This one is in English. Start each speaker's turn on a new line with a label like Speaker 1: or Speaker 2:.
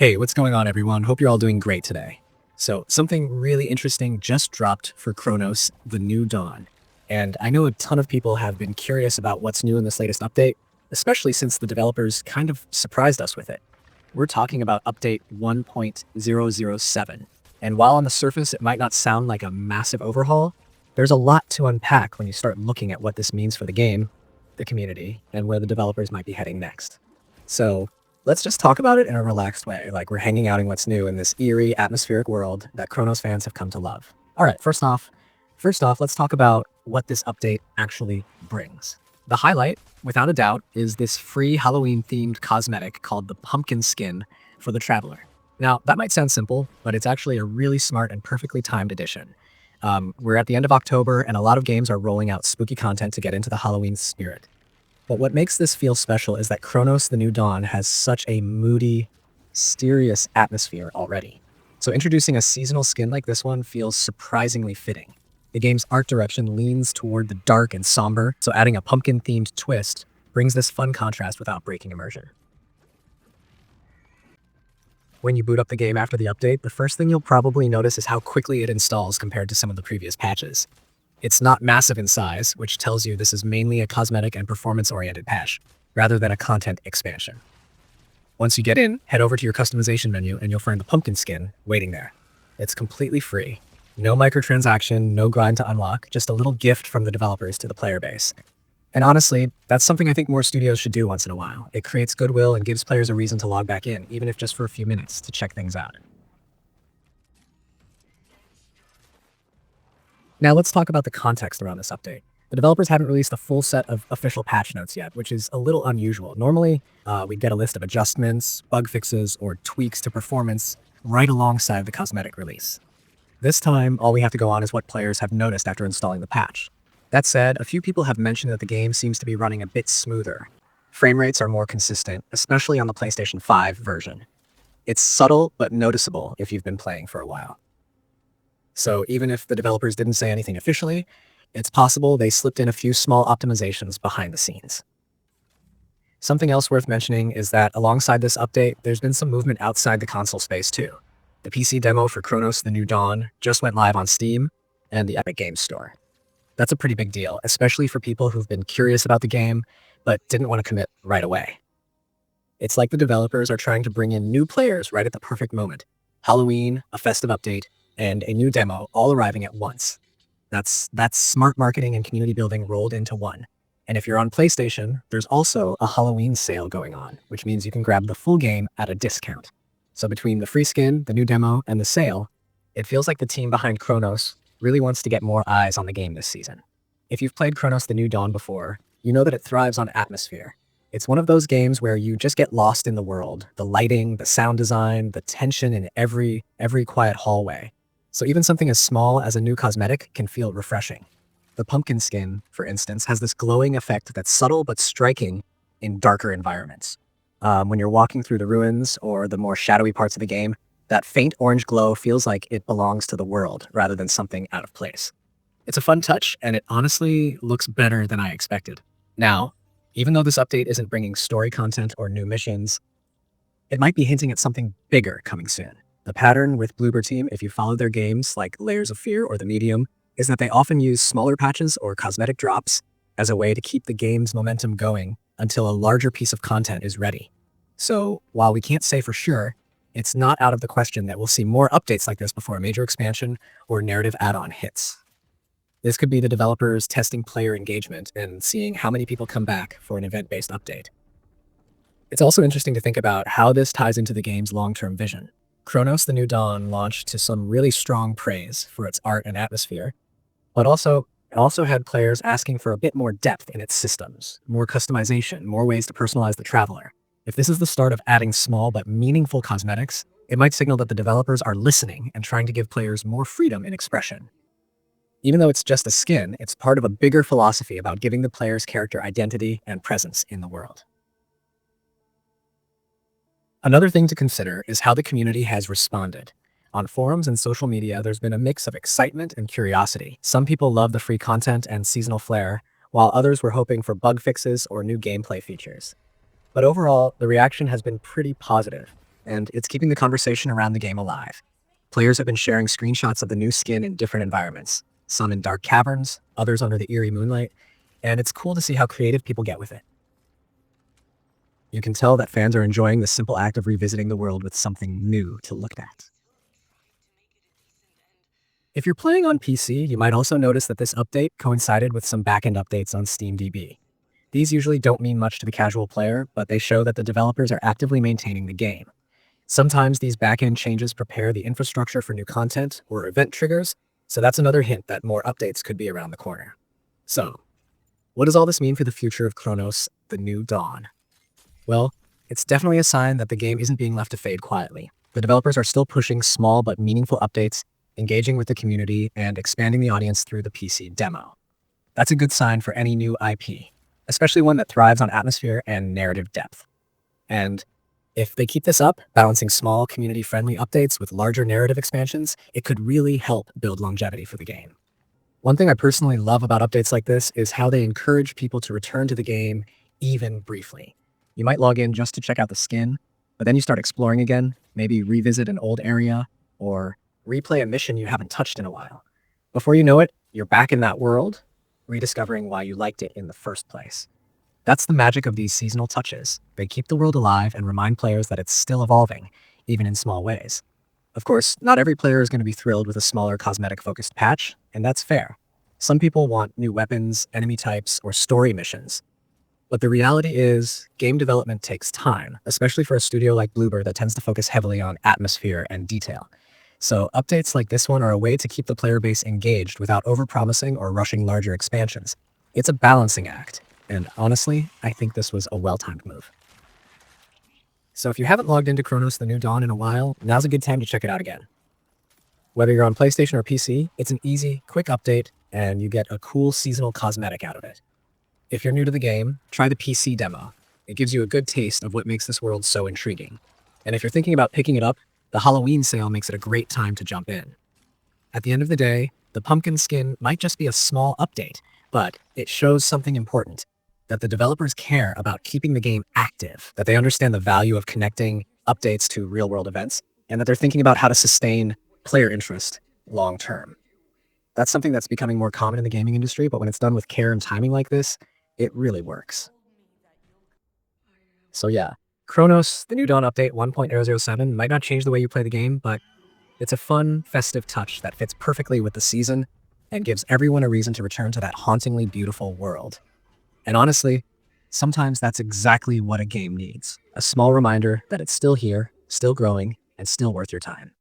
Speaker 1: Hey, what's going on, everyone? Hope you're all doing great today. So, something really interesting just dropped for Cronos, the New Dawn. And I know a ton of people have been curious about what's new in this latest update, especially since the developers kind of surprised us with it. We're talking about update 1.007. And while on the surface it might not sound like a massive overhaul, there's a lot to unpack when you start looking at what this means for the game, the community, and where the developers might be heading next. So, let's just talk about it in a relaxed way, like we're hanging out in what's new in this eerie, atmospheric world that Kronos fans have come to love. All right, first off, let's talk about what this update actually brings. The highlight, without a doubt, is this free Halloween-themed cosmetic called the Pumpkin Skin for the Traveler. Now, that might sound simple, but it's actually a really smart and perfectly timed addition. We're at the end of October, and a lot of games are rolling out spooky content to get into the Halloween spirit. But what makes this feel special is that Cronos the New Dawn has such a moody, mysterious atmosphere already. So introducing a seasonal skin like this one feels surprisingly fitting. The game's art direction leans toward the dark and somber, so adding a pumpkin-themed twist brings this fun contrast without breaking immersion. When you boot up the game after the update, the first thing you'll probably notice is how quickly it installs compared to some of the previous patches. It's not massive in size, which tells you this is mainly a cosmetic and performance-oriented patch, rather than a content expansion. Once you get in, head over to your customization menu and you'll find the pumpkin skin waiting there. It's completely free. No microtransaction, no grind to unlock, just a little gift from the developers to the player base. And honestly, that's something I think more studios should do once in a while. It creates goodwill and gives players a reason to log back in, even if just for a few minutes to check things out. Now let's talk about the context around this update. The developers haven't released a full set of official patch notes yet, which is a little unusual. Normally, we'd get a list of adjustments, bug fixes, or tweaks to performance right alongside the cosmetic release. This time, all we have to go on is what players have noticed after installing the patch. That said, a few people have mentioned that the game seems to be running a bit smoother. Frame rates are more consistent, especially on the PlayStation 5 version. It's subtle but noticeable if you've been playing for a while. So even if the developers didn't say anything officially, it's possible they slipped in a few small optimizations behind the scenes. Something else worth mentioning is that alongside this update, there's been some movement outside the console space too. The PC demo for Cronos the New Dawn just went live on Steam and the Epic Games Store. That's a pretty big deal, especially for people who've been curious about the game, but didn't want to commit right away. It's like the developers are trying to bring in new players right at the perfect moment. Halloween, a festive update, and a new demo all arriving at once. That's smart marketing and community building rolled into one. And if you're on PlayStation, there's also a Halloween sale going on, which means you can grab the full game at a discount. So between the free skin, the new demo, and the sale, it feels like the team behind Cronos really wants to get more eyes on the game this season. If you've played Cronos the New Dawn before, you know that it thrives on atmosphere. It's one of those games where you just get lost in the world, the lighting, the sound design, the tension in every quiet hallway. So even something as small as a new cosmetic can feel refreshing. The pumpkin skin, for instance, has this glowing effect that's subtle but striking in darker environments. When you're walking through the ruins or the more shadowy parts of the game, that faint orange glow feels like it belongs to the world rather than something out of place. It's a fun touch, and it honestly looks better than I expected. Now, even though this update isn't bringing story content or new missions, it might be hinting at something bigger coming soon. The pattern with Bloober Team, if you follow their games like Layers of Fear or The Medium, is that they often use smaller patches or cosmetic drops as a way to keep the game's momentum going until a larger piece of content is ready. So, while we can't say for sure, it's not out of the question that we'll see more updates like this before a major expansion or narrative add-on hits. This could be the developers testing player engagement and seeing how many people come back for an event-based update. It's also interesting to think about how this ties into the game's long-term vision. Cronos the New Dawn launched to some really strong praise for its art and atmosphere, but it also had players asking for a bit more depth in its systems, more customization, more ways to personalize the traveler. If this is the start of adding small but meaningful cosmetics, it might signal that the developers are listening and trying to give players more freedom in expression. Even though it's just a skin, it's part of a bigger philosophy about giving the player's character identity and presence in the world. Another thing to consider is how the community has responded. On forums and social media, there's been a mix of excitement and curiosity. Some people love the free content and seasonal flair, while others were hoping for bug fixes or new gameplay features. But overall, the reaction has been pretty positive, and it's keeping the conversation around the game alive. Players have been sharing screenshots of the new skin in different environments, some in dark caverns, others under the eerie moonlight, and it's cool to see how creative people get with it. You can tell that fans are enjoying the simple act of revisiting the world with something new to look at. If you're playing on PC, you might also notice that this update coincided with some backend updates on SteamDB. These usually don't mean much to the casual player, but they show that the developers are actively maintaining the game. Sometimes these backend changes prepare the infrastructure for new content or event triggers, so that's another hint that more updates could be around the corner. So, what does all this mean for the future of Cronos, the New Dawn? Well, it's definitely a sign that the game isn't being left to fade quietly. The developers are still pushing small but meaningful updates, engaging with the community, and expanding the audience through the PC demo. That's a good sign for any new IP, especially one that thrives on atmosphere and narrative depth. And if they keep this up, balancing small, community-friendly updates with larger narrative expansions, it could really help build longevity for the game. One thing I personally love about updates like this is how they encourage people to return to the game even briefly. You might log in just to check out the skin, but then you start exploring again, maybe revisit an old area, or replay a mission you haven't touched in a while. Before you know it, you're back in that world, rediscovering why you liked it in the first place. That's the magic of these seasonal touches. They keep the world alive and remind players that it's still evolving, even in small ways. Of course, not every player is going to be thrilled with a smaller cosmetic-focused patch, and that's fair. Some people want new weapons, enemy types, or story missions. But the reality is, game development takes time, especially for a studio like Bloober that tends to focus heavily on atmosphere and detail. So updates like this one are a way to keep the player base engaged without overpromising or rushing larger expansions. It's a balancing act, and honestly, I think this was a well-timed move. So if you haven't logged into Cronos the New Dawn in a while, now's a good time to check it out again. Whether you're on PlayStation or PC, it's an easy, quick update, and you get a cool seasonal cosmetic out of it. If you're new to the game, try the PC demo. It gives you a good taste of what makes this world so intriguing. And if you're thinking about picking it up, the Halloween sale makes it a great time to jump in. At the end of the day, the pumpkin skin might just be a small update, but it shows something important, that the developers care about keeping the game active, that they understand the value of connecting updates to real-world events, and that they're thinking about how to sustain player interest long-term. That's something that's becoming more common in the gaming industry, but when it's done with care and timing like this, it really works. So yeah, Cronos, the New Dawn update 1.007 might not change the way you play the game, but it's a fun, festive touch that fits perfectly with the season and gives everyone a reason to return to that hauntingly beautiful world. And honestly, sometimes that's exactly what a game needs. A small reminder that it's still here, still growing, and still worth your time.